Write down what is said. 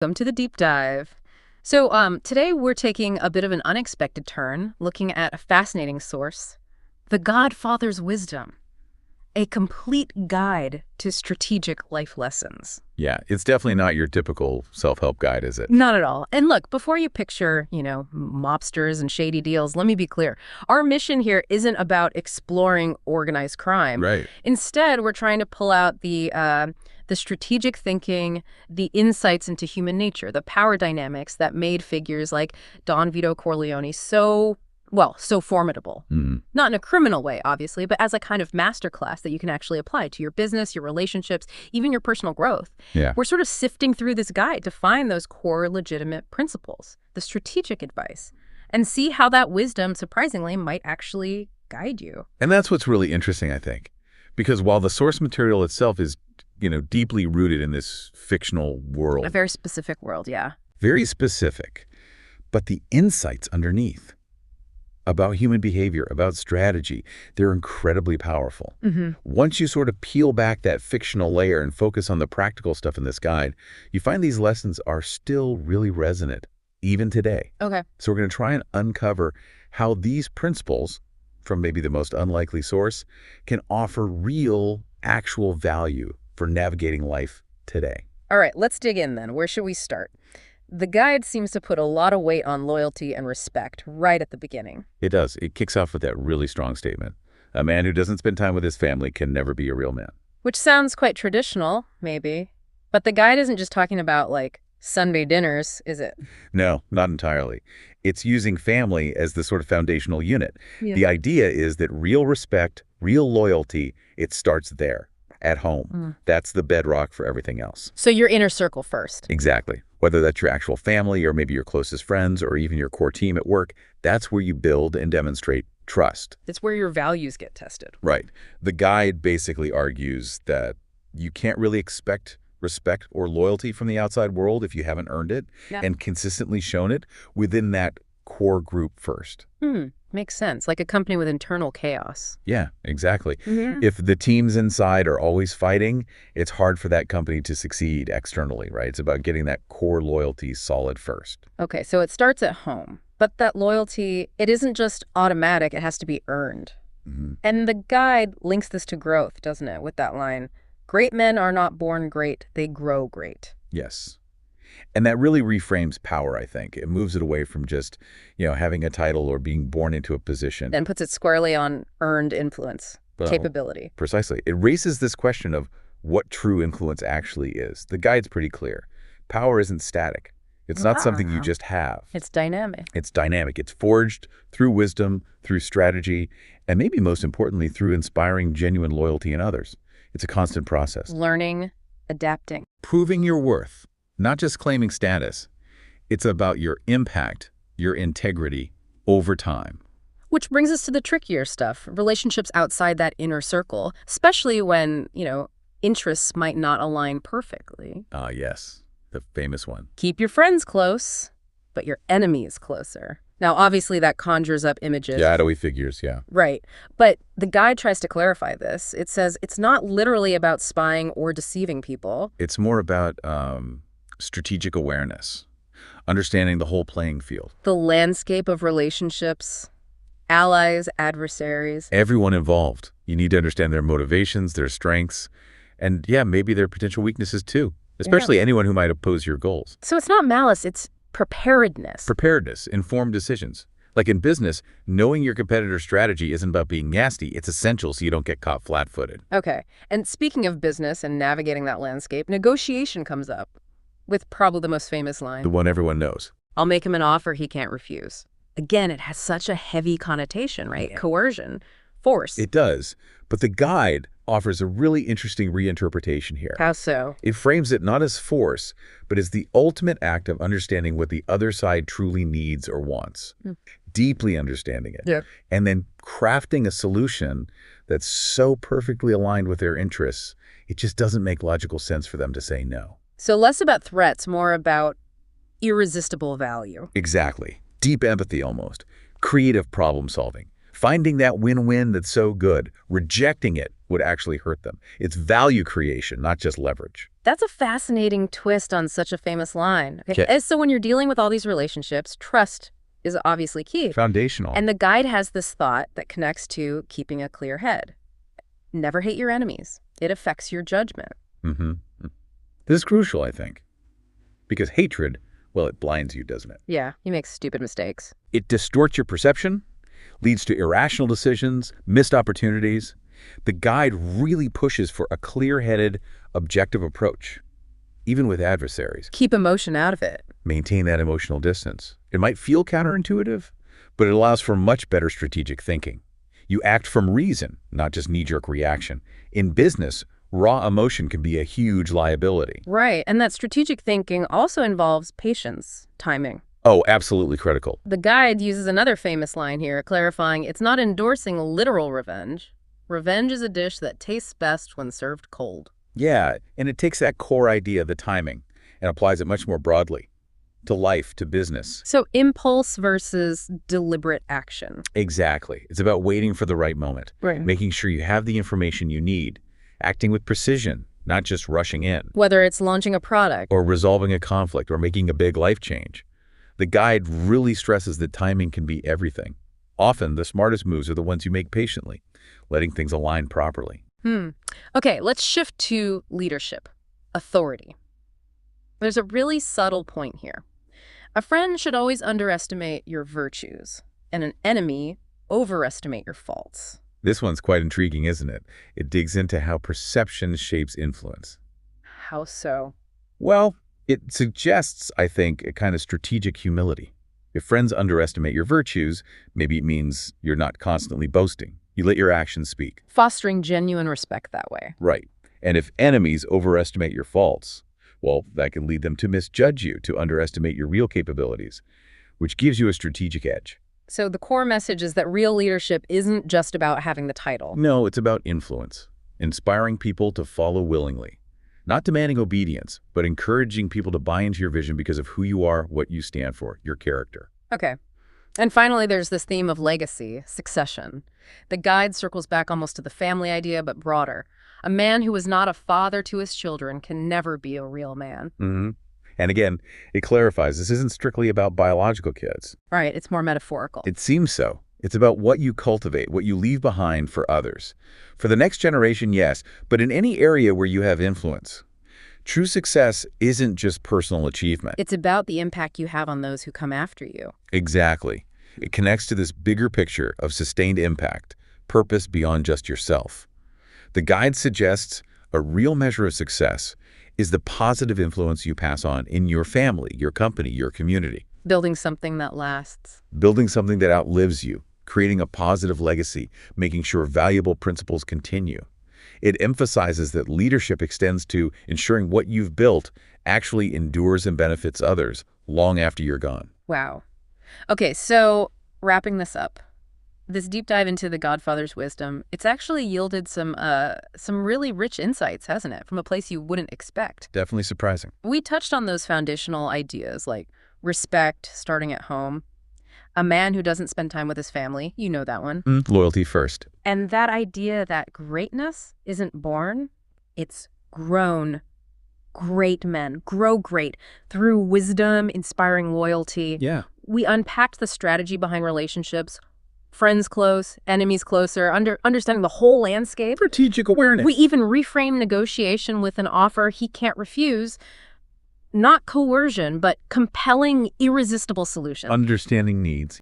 Welcome to the deep dive. So today we're taking a bit of an unexpected turn, looking at a fascinating source, the Godfather's Wisdom, a complete guide to strategic life lessons. Yeah, it's definitely not your typical self-help guide, is it? Not at all. And look, before you picture, mobsters and shady deals, let me be clear. Our mission here isn't about exploring organized crime. Right. Instead, we're trying to pull out the strategic thinking, the insights into human nature, the power dynamics that made figures like Don Vito Corleone so formidable. Not in a criminal way, obviously, but as a kind of masterclass that you can actually apply to your business, your relationships, even your personal growth. Yeah. We're sort of sifting through this guide to find those core legitimate principles, the strategic advice, and see how that wisdom, surprisingly, might actually guide you. And that's what's really interesting, I think. Because while the source material itself is, deeply rooted in this fictional world. A very specific world, yeah. Very specific. But the insights underneath about human behavior, about strategy, they're incredibly powerful. Once you sort of peel back that fictional layer and focus on the practical stuff in this guide, you find these lessons are still really resonant, even today. Okay. So we're going to try and uncover how these principles, from maybe the most unlikely source, can offer real, actual value for navigating life today. All right, let's dig in then. Where should we start? The guide seems to put a lot of weight on loyalty and respect right at the beginning. It does. It kicks off with that really strong statement. A man who doesn't spend time with his family can never be a real man. Which sounds quite traditional, maybe. But the guide isn't just talking about, Sunday dinners, is it? No, not entirely. It's using family as the sort of foundational unit. Yeah. The idea is that real respect, real loyalty, it starts there, at home. That's the bedrock for everything else. So your inner circle first. Exactly. Whether that's your actual family or maybe your closest friends or even your core team at work, that's where you build and demonstrate trust. It's where your values get tested. Right. The guide basically argues that you can't really expect respect or loyalty from the outside world if you haven't earned it and consistently shown it within that core group first. Makes sense. Like a company with internal chaos. Yeah, exactly. If the teams inside are always fighting, it's hard for that company to succeed externally, right? It's about getting that core loyalty solid first. Okay, so it starts at home. But that loyalty, it isn't just automatic. It has to be earned. And the guide links this to growth, doesn't it, with that line, "Great men are not born great, they grow great." Yes. And that really reframes power, I think. It moves it away from just, having a title or being born into a position. And puts it squarely on earned influence, capability. Precisely. It raises this question of what true influence actually is. The guide's pretty clear. Power isn't static. It's not something you just have. It's dynamic. It's dynamic. It's forged through wisdom, through strategy, and maybe most importantly, through inspiring genuine loyalty in others. It's a constant process. Learning, adapting. Proving your worth. Not just claiming status. It's about your impact, your integrity over time. Which brings us to the trickier stuff, relationships outside that inner circle, especially when, interests might not align perfectly. Ah, yes, the famous one. Keep your friends close, but your enemies closer. Now, obviously, that conjures up images. Shadowy figures, yeah. Right. But the guide tries to clarify this. It says it's not literally about spying or deceiving people. It's more about strategic awareness, understanding the whole playing field. The landscape of relationships, allies, adversaries. Everyone involved. You need to understand their motivations, their strengths, and maybe their potential weaknesses too, especially anyone who might oppose your goals. So it's not malice, it's preparedness. Preparedness, informed decisions. Like in business, knowing your competitor's strategy isn't about being nasty. It's essential so you don't get caught flat-footed. Okay. And speaking of business and navigating that landscape, negotiation comes up. With probably the most famous line. The one everyone knows. "I'll make him an offer he can't refuse." Again, it has such a heavy connotation, right? Coercion, force. It does. But the guide offers a really interesting reinterpretation here. How so? It frames it not as force, but as the ultimate act of understanding what the other side truly needs or wants. Deeply understanding it. And then crafting a solution that's so perfectly aligned with their interests, it just doesn't make logical sense for them to say no. So less about threats, more about irresistible value. Exactly. Deep empathy almost. Creative problem solving. Finding that win-win that's so good, rejecting it would actually hurt them. It's value creation, not just leverage. That's a fascinating twist on such a famous line. Okay. Okay. So when you're dealing with all these relationships, trust is obviously key. Foundational. And the guide has this thought that connects to keeping a clear head. Never hate your enemies. It affects your judgment. Mm-hmm. This is crucial, I think. Because hatred, well, it blinds you, doesn't it? Yeah, you make stupid mistakes. It distorts your perception, leads to irrational decisions, missed opportunities. The guide really pushes for a clear-headed, objective approach, even with adversaries. Keep emotion out of it. Maintain that emotional distance. It might feel counterintuitive, but it allows for much better strategic thinking. You act from reason, not just knee-jerk reaction. In business, raw emotion can be a huge liability. Right, and that strategic thinking also involves patience, timing. Oh, absolutely critical. The guide uses another famous line here, clarifying it's not endorsing literal revenge. Revenge is a dish that tastes best when served cold. Yeah, and it takes that core idea, the timing, and applies it much more broadly to life, to business. So impulse versus deliberate action. Exactly. It's about waiting for the right moment, Right. making sure you have the information you need, acting with precision, not just rushing in, Whether it's launching a product. or resolving a conflict, or making a big life change. The guide really stresses that timing can be everything. Often, the smartest moves are the ones you make patiently, letting things align properly. Okay, let's shift to leadership, authority. There's a really subtle point here. A friend should always underestimate your virtues, and an enemy overestimate your faults. This one's quite intriguing, isn't it? It digs into how perception shapes influence. How so? Well, it suggests, I think, a kind of strategic humility. If friends underestimate your virtues, maybe it means you're not constantly boasting. You let your actions speak. Fostering genuine respect that way. Right. And if enemies overestimate your faults, well, that can lead them to misjudge you, to underestimate your real capabilities, which gives you a strategic edge. So the core message is that real leadership isn't just about having the title. No, it's about influence, inspiring people to follow willingly. Not demanding obedience, but encouraging people to buy into your vision because of who you are, what you stand for, your character. Okay. And finally, there's this theme of legacy, succession. The guide circles back almost to the family idea, but broader. A man who is not a father to his children can never be a real man. Mm-hmm. And again, it clarifies this isn't strictly about biological kids. Right, it's more metaphorical. It seems so. It's about what you cultivate, what you leave behind for others. For the next generation, yes, but in any area where you have influence. True success isn't just personal achievement. It's about the impact you have on those who come after you. Exactly. It connects to this bigger picture of sustained impact, purpose beyond just yourself. The guide suggests a real measure of success is the positive influence you pass on in your family, your company, your community. Building something that lasts. Building something that outlives you, creating a positive legacy, making sure valuable principles continue. It emphasizes that leadership extends to ensuring what you've built actually endures and benefits others long after you're gone. Wow. Okay, so wrapping this up, this deep dive into the Godfather's wisdom, it's actually yielded some really rich insights, hasn't it? From a place you wouldn't expect. Definitely surprising. We touched on those foundational ideas like respect, starting at home, a man who doesn't spend time with his family, you know that one. Loyalty first. And that idea that greatness isn't born, it's grown. Great men grow great through wisdom, inspiring loyalty. Yeah. We unpacked the strategy behind relationships, friends close, enemies closer, understanding the whole landscape. Strategic awareness. We even reframe negotiation with an offer he can't refuse. Not coercion, but compelling, irresistible solutions. Understanding needs.